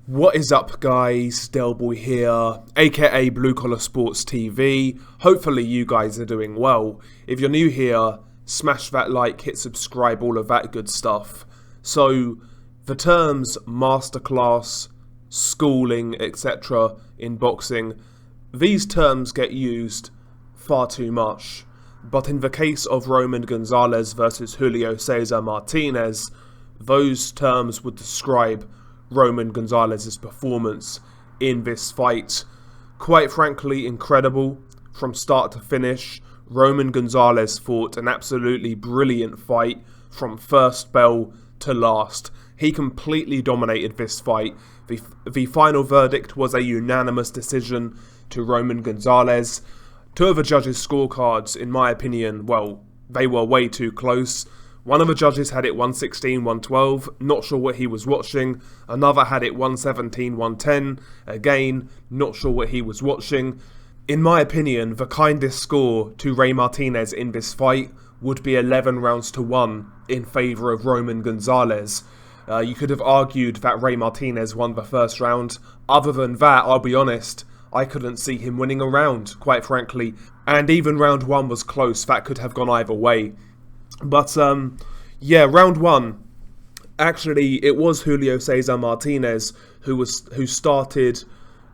What is up, guys? Delboy here, aka Blue Collar Sports TV. Hopefully you guys are doing well. If you're new here, smash that like, hit subscribe, all of that good stuff. So, the terms masterclass, schooling, etc. in boxing, these terms get used far too much. But in the case of Roman Gonzalez versus Julio Cesar Martinez, those terms would describe Roman Gonzalez's performance in this fight. Quite frankly, incredible from start to finish. Roman Gonzalez fought an absolutely brilliant fight from first bell to last. He completely dominated this fight. The final verdict was a unanimous decision to Roman Gonzalez. Two of the judges' scorecards, in my opinion, well, they were way too close. One of the judges had it 116-112, not sure what he was watching. Another had it 117-110, again, not sure what he was watching. In my opinion, the kindest score to Ray Martinez in this fight would be 11 rounds to 1 in favour of Roman Gonzalez. You could have argued that Ray Martinez won the first round. Other than that, I'll be honest, I couldn't see him winning a round, quite frankly. And even round 1 was close, that could have gone either way. But, round 1, actually, it was Julio Cesar Martinez who started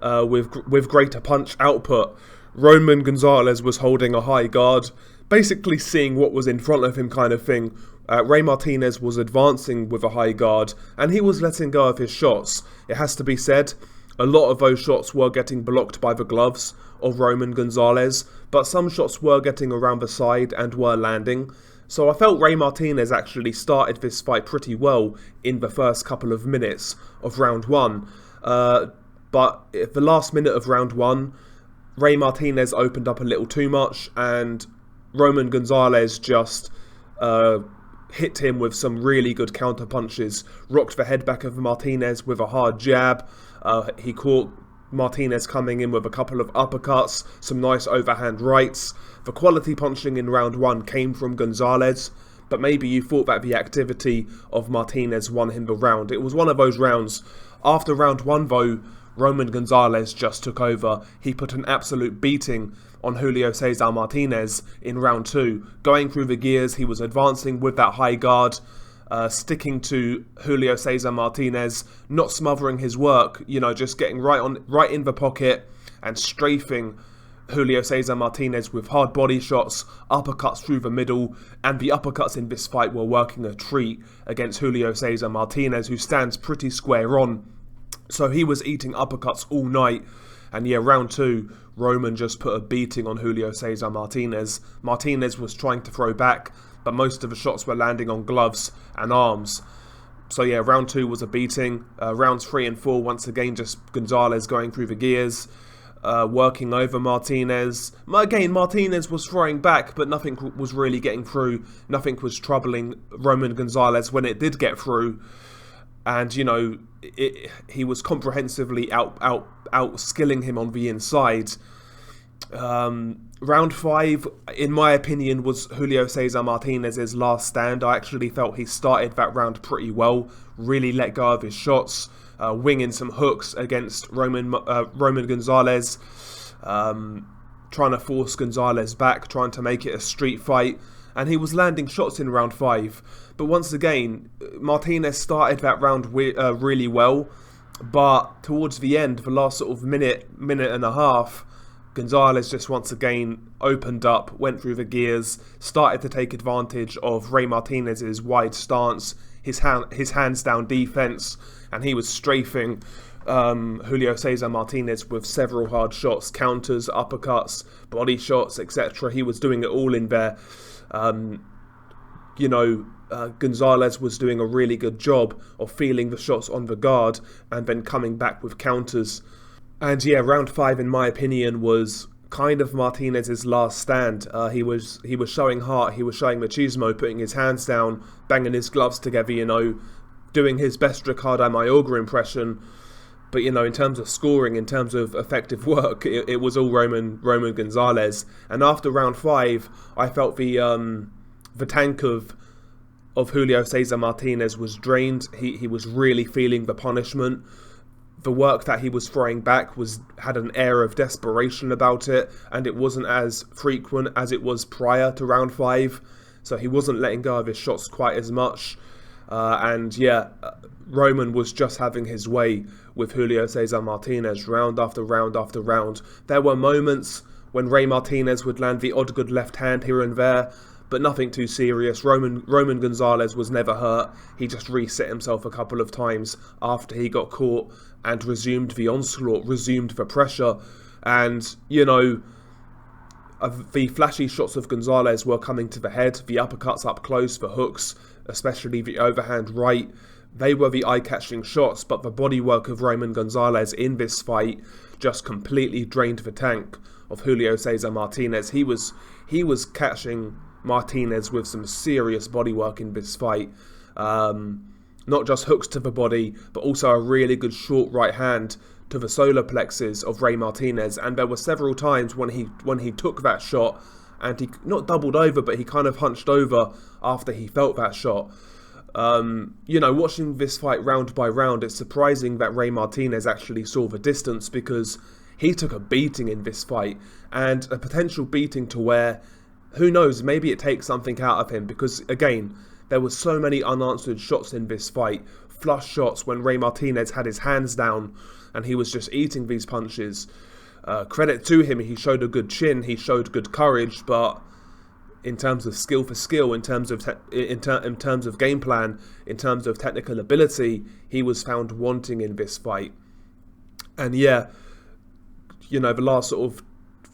with greater punch output. Roman Gonzalez was holding a high guard, basically seeing what was in front of him kind of thing. Ray Martinez was advancing with a high guard, and he was letting go of his shots. It has to be said, a lot of those shots were getting blocked by the gloves of Roman Gonzalez, but some shots were getting around the side and were landing. So I felt Ray Martinez actually started this fight pretty well in the first couple of minutes of round 1. But at the last minute of round 1, Ray Martinez opened up a little too much, and Roman Gonzalez just hit him with some really good counter punches, rocked the head back of Martinez with a hard jab. He caught Martinez coming in with a couple of uppercuts, some nice overhand rights. The quality punching in round 1 came from Gonzalez, but maybe you thought that the activity of Martinez won him the round. It was one of those rounds. After round 1 though, Roman Gonzalez just took over. He put an absolute beating on Julio Cesar Martinez in round 2. Going through the gears, he was advancing with that high guard, sticking to Julio Cesar Martinez, not smothering his work, just getting right in the pocket and strafing Julio Cesar Martinez with hard body shots, uppercuts through the middle, and the uppercuts in this fight were working a treat against Julio Cesar Martinez, who stands pretty square on. So he was eating uppercuts all night, and round 2, Roman just put a beating on Julio Cesar Martinez. Martinez was trying to throw back, but most of the shots were landing on gloves and arms. So round 2 was a beating. Rounds 3 and 4, once again, just Gonzalez going through the gears, working over Martinez. Again, Martinez was throwing back, but nothing was really getting through. Nothing was troubling Roman Gonzalez when it did get through. And, he was comprehensively out skilling him on the inside. Round 5, in my opinion, was Julio Cesar Martinez's last stand. I actually felt he started that round pretty well, really let go of his shots, winging some hooks against Roman Gonzalez, trying to force Gonzalez back, trying to make it a street fight, and he was landing shots in round 5. But once again, Martinez started that round really well, but towards the end, the last sort of minute and a half, Gonzalez just once again opened up, went through the gears, started to take advantage of Ray Martinez's wide stance, his hands down defense, and he was strafing Julio Cesar Martinez with several hard shots, counters, uppercuts, body shots, etc. He was doing it all in there. Gonzalez was doing a really good job of feeling the shots on the guard and then coming back with counters. And round 5, in my opinion, was kind of Martinez's last stand. He was showing heart, he was showing machismo, putting his hands down, banging his gloves together, doing his best Ricardo Mayorga impression. But, in terms of scoring, in terms of effective work, it was all Roman Gonzalez. And after round 5, I felt the tank of Julio Cesar Martinez was drained. He was really feeling the punishment. the work that he was throwing back had an air of desperation about it, and it wasn't as frequent as it was prior to round 5. So he wasn't letting go of his shots quite as much. Roman was just having his way with Julio Cesar Martinez round after round after round. There were moments when Ray Martinez would land the odd good left hand here and there, but nothing too serious. Roman Gonzalez was never hurt. He just reset himself a couple of times after he got caught and resumed the onslaught, resumed the pressure. And, the flashy shots of Gonzalez were coming to the head, the uppercuts up close, the hooks, especially the overhand right. They were the eye-catching shots, but the bodywork of Roman Gonzalez in this fight just completely drained the tank of Julio Cesar Martinez. He was catching Martinez with some serious bodywork in this fight. Not just hooks to the body, but also a really good short right hand to the solar plexus of Ray Martinez. And there were several times when he took that shot and he not doubled over, but he kind of hunched over after he felt that shot. Watching this fight round by round, it's surprising that Ray Martinez actually saw the distance, because he took a beating in this fight, and a potential beating to where, who knows, maybe it takes something out of him, because again, there were so many unanswered shots in this fight, flush shots when Ray Martinez had his hands down and he was just eating these punches. Credit to him, he showed a good chin, he showed good courage, but in terms of skill for skill, in terms of in terms of game plan, in terms of technical ability, he was found wanting in this fight. And the last sort of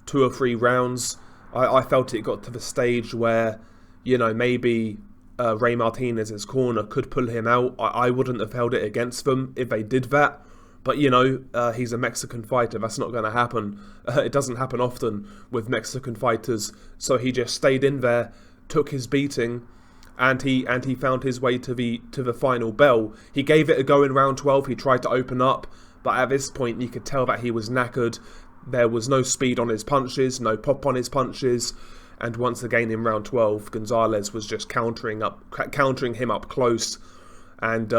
2 or 3 rounds, I felt it got to the stage where, maybe Ray Martinez's corner could pull him out. I wouldn't have held it against them if they did that. But, he's a Mexican fighter. That's not going to happen. It doesn't happen often with Mexican fighters. So he just stayed in there, took his beating, and he found his way to the final bell. He gave it a go in round 12. He tried to open up, but at this point you could tell that he was knackered. There was no speed on his punches, no pop on his punches. And once again in round 12, Gonzalez was just countering him up close. And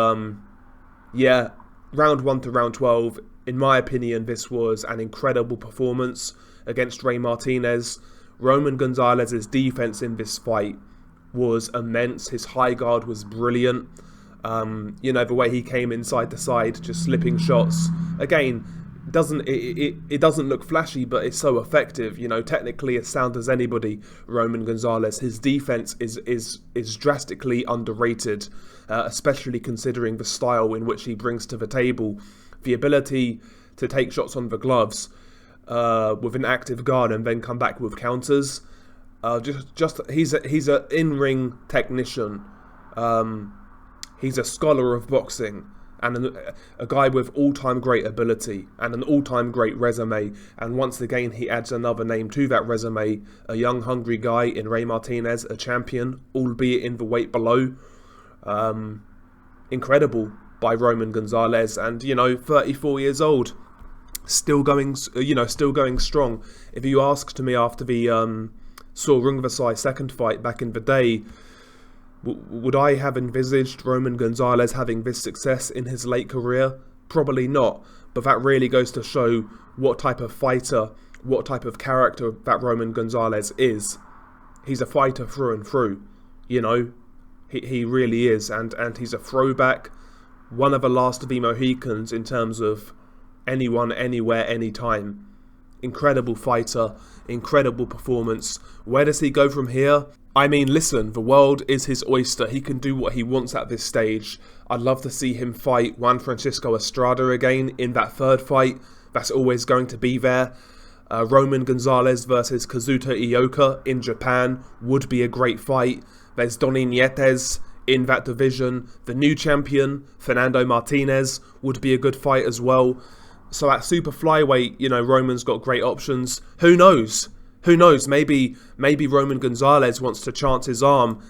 round 1 to round 12, in my opinion, this was an incredible performance against Ray Martinez. Roman Gonzalez's defense in this fight was immense. His high guard was brilliant. The way he came inside to side, just slipping shots. Again, it doesn't look flashy, but it's so effective. Technically as sound as anybody, Roman Gonzalez. His defense is drastically underrated, especially considering the style in which he brings to the table. The ability to take shots on the gloves with an active guard and then come back with counters. He's an in-ring technician. He's a scholar of boxing, and a guy with all-time great ability and an all-time great resume. And once again, he adds another name to that resume, a young, hungry guy in Ray Martinez, a champion, albeit in the weight below. Incredible by Roman Gonzalez, and 34 years old, still going strong. If you asked me after the Saul Rungvisai second fight back in the day, would I have envisaged Roman Gonzalez having this success in his late career? Probably not, but that really goes to show what type of fighter, what type of character that Roman Gonzalez is. He's a fighter through and through, he really is, and he's a throwback, one of the last of the Mohicans in terms of anyone, anywhere, anytime. Incredible fighter, incredible performance. Where does he go from here? I mean, listen, the world is his oyster. He can do what he wants at this stage. I'd love to see him fight Juan Francisco Estrada again in that third fight. That's always going to be there. Roman Gonzalez versus Kazuto Ioka in Japan would be a great fight. There's Donny Nietes in that division. The new champion, Fernando Martinez, would be a good fight as well. So at super flyweight, Roman's got great options. Who knows? Maybe Roman Gonzalez wants to chance his arm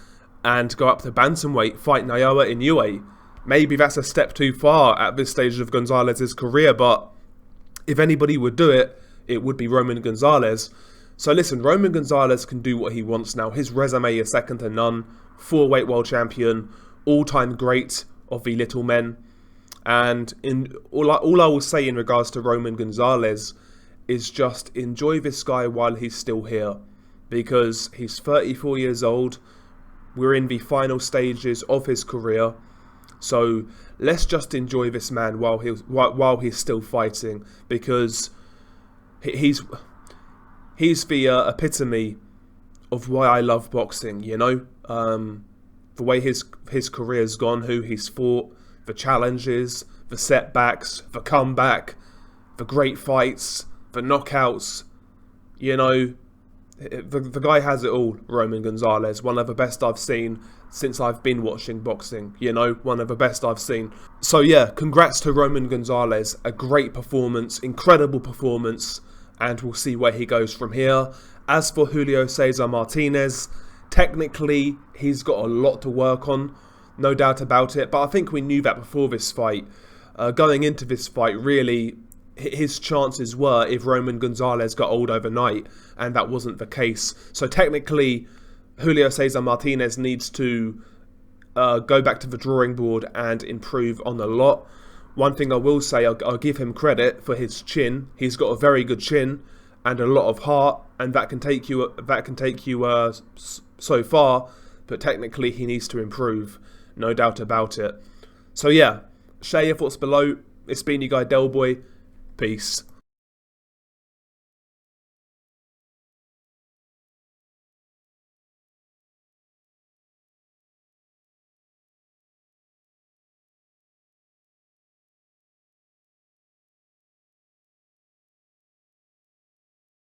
and go up to bantamweight, fight Naoya Inoue. Maybe that's a step too far at this stage of Gonzalez's career, but if anybody would do it, it would be Roman Gonzalez. So listen, Roman Gonzalez can do what he wants now. His resume is second to none. 4-weight world champion, all-time great of the little men. And all I will say in regards to Roman Gonzalez is just enjoy this guy while he's still here, because he's 34 years old. We're in the final stages of his career, so let's just enjoy this man while he's still fighting, because he's the epitome of why I love boxing. You know, the way his career's gone, who he's fought, the challenges, the setbacks, the comeback, the great fights, the knockouts. You know, the guy has it all, Roman Gonzalez. One of the best I've seen since I've been watching boxing. You know, one of the best I've seen. So yeah, congrats to Roman Gonzalez. A great performance, incredible performance, and we'll see where he goes from here. As for Julio Cesar Martinez, technically he's got a lot to work on, no doubt about it, but I think we knew that before this fight. Going into this fight, really, his chances were if Roman Gonzalez got old overnight, and that wasn't the case. So technically, Julio Cesar Martinez needs to go back to the drawing board and improve on a lot. One thing I will say, I'll give him credit for his chin. He's got a very good chin and a lot of heart, and that can take you so far. But technically, he needs to improve, no doubt about it. So yeah, share your thoughts below. It's been your guy Delboy. Peace.